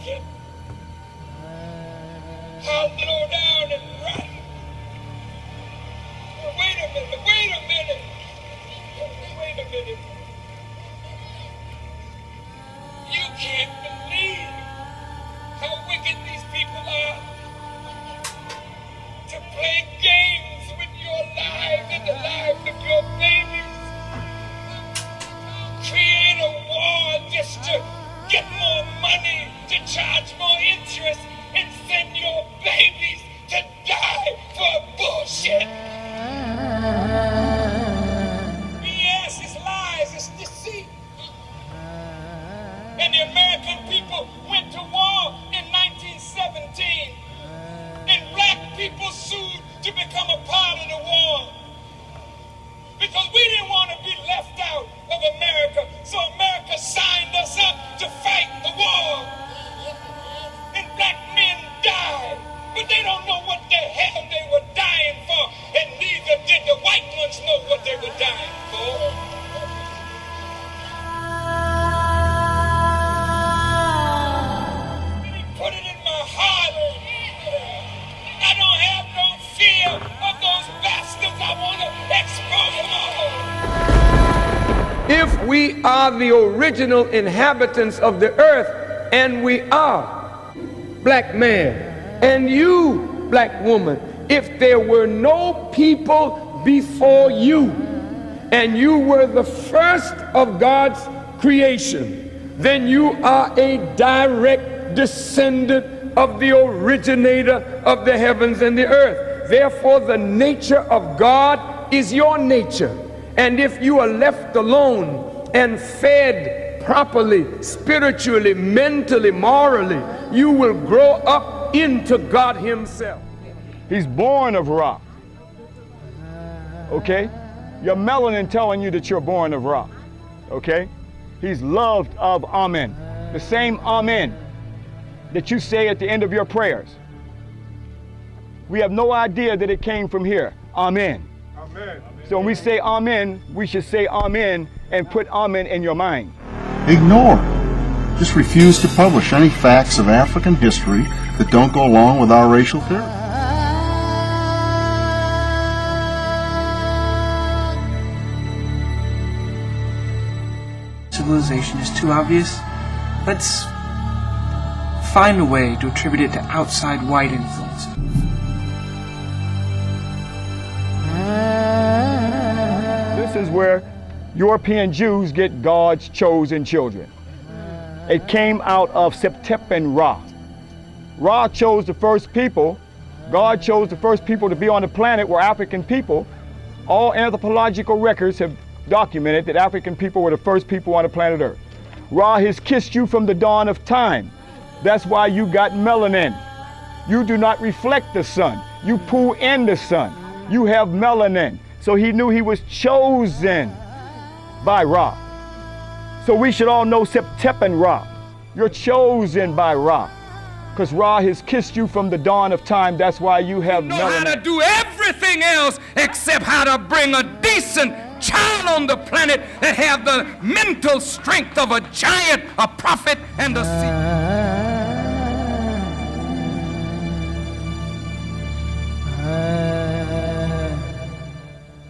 wicked. How low down and rotten. Wait a minute. You can't believe how wicked these people are. To play games with your lives and the lives of your babies. Create a war just to get more money, to charge more interest, and send your babies to die for bullshit. BS is lies, it's deceit. And the American people went to war in 1917. And black people sued to become a part of the war. Because we didn't want to be left out of America. So America signed us up to fight the war. And black men died. But they don't know what the hell they were dying for. And neither did the white ones know what they were dying for. Put it in my heart. I don't have no fear of those bastards. I want to expose them all. If we are the original inhabitants of the earth, and we are, black man, and you, black woman, if there were no people before you, and you were the first of God's creation, then you are a direct descendant of the originator of the heavens and the earth. Therefore, the nature of God is your nature. And if you are left alone and fed properly, spiritually, mentally, morally, you will grow up into God himself. He's born of Ra. Okay? Your melanin telling you that you're born of Ra. Okay? He's loved of Amen. The same Amen that you say at the end of your prayers. We have no idea that it came from here. Amen. Amen. So when we say Amen, we should say Amen and put Amen in your mind. Ignore. Just refuse to publish any facts of African history that don't go along with our racial theory. Civilization is too obvious. Let's find a way to attribute it to outside white influences. This is where European Jews get God's chosen children. It came out of Septepen Ra. Ra chose the first people. God chose the first people to be on the planet were African people. All anthropological records have documented that African people were the first people on the planet Earth. Ra has kissed you from the dawn of time. That's why you got melanin. You do not reflect the sun. You pull in the sun. You have melanin. So he knew he was chosen by Ra. So we should all know Septepen Ra. You're chosen by Ra. Because Ra has kissed you from the dawn of time. That's why you have melanin. You know how to do everything else except how to bring a decent child on the planet that have the mental strength of a giant, a prophet, and a seer.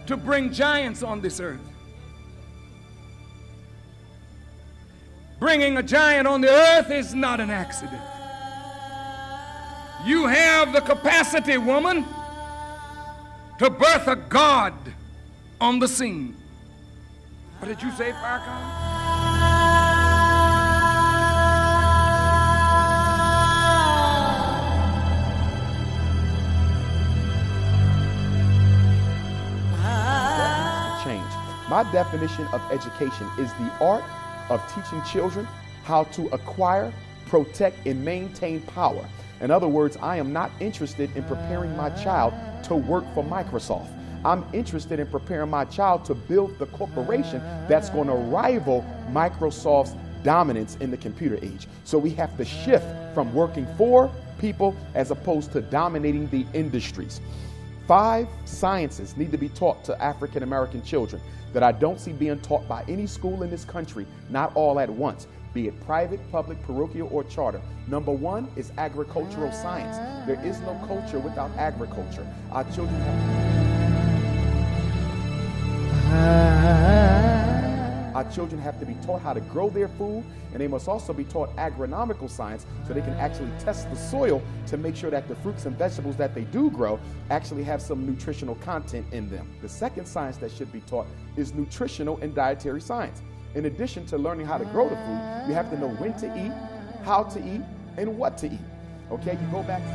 To bring giants on this earth. Bringing a giant on the earth is not an accident. You have the capacity, woman, to birth a God on the scene. What did you say, Farrakhan? My definition of education is the art of teaching children how to acquire, protect, and maintain power. In other words, I am not interested in preparing my child to work for Microsoft. I'm interested in preparing my child to build the corporation that's going to rival Microsoft's dominance in the computer age. So we have to shift from working for people as opposed to dominating the industries. 5 sciences need to be taught to African American children that I don't see being taught by any school in this country, not all at once. be it private, public, parochial, or charter. Number one is agricultural science. There is no culture without agriculture. Our children have to be taught how to grow their food, and they must also be taught agronomical science so they can actually test the soil to make sure that the fruits and vegetables that they do grow actually have some nutritional content in them. The second science that should be taught is nutritional and dietary science. In addition to learning how to grow the food, you have to know when to eat, how to eat, and what to eat. Okay, you go back to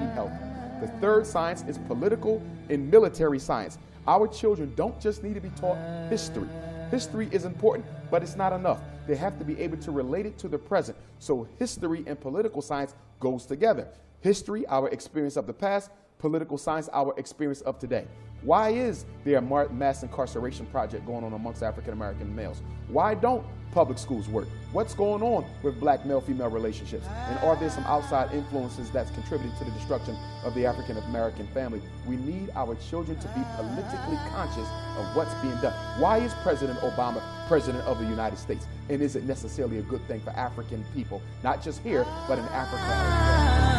eat healthy. The third science is political and military science. Our children don't just need to be taught history. History is important, but it's not enough. They have to be able to relate it to the present. So history and political science goes together. History, our experience of the past. Political science, our experience of today. Why is there a mass incarceration project going on amongst African American males? Why don't public schools work? What's going on with black male-female relationships? And are there some outside influences that's contributing to the destruction of the African American family? We need our children to be politically conscious of what's being done. Why is President Obama president of the United States? And is it necessarily a good thing for African people, not just here, but in Africa as well?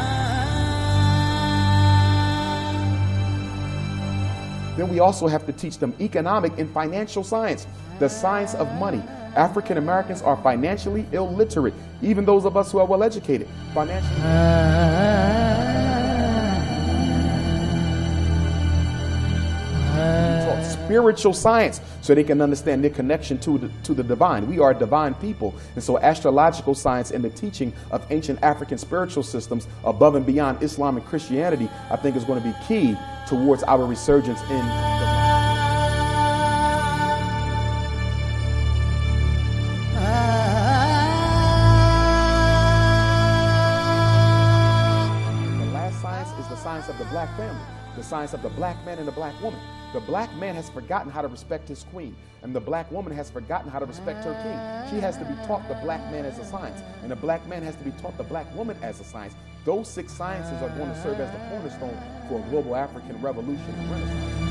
Then we also have to teach them economic and financial science, the science of money. African Americans are financially illiterate, even those of us who are well educated. Financially. Taught spiritual science so they can understand their connection to the divine. We are a divine people. And so astrological science and the teaching of ancient African spiritual systems above and beyond Islam and Christianity, I think is going to be key towards our resurgence in the science of the black family, the science of the black man and the black woman. The black man has forgotten how to respect his queen, and the black woman has forgotten how to respect her king. She has to be taught the black man as a science, and the black man has to be taught the black woman as a science. Those 6 sciences are going to serve as the cornerstone for a global African revolution and renaissance.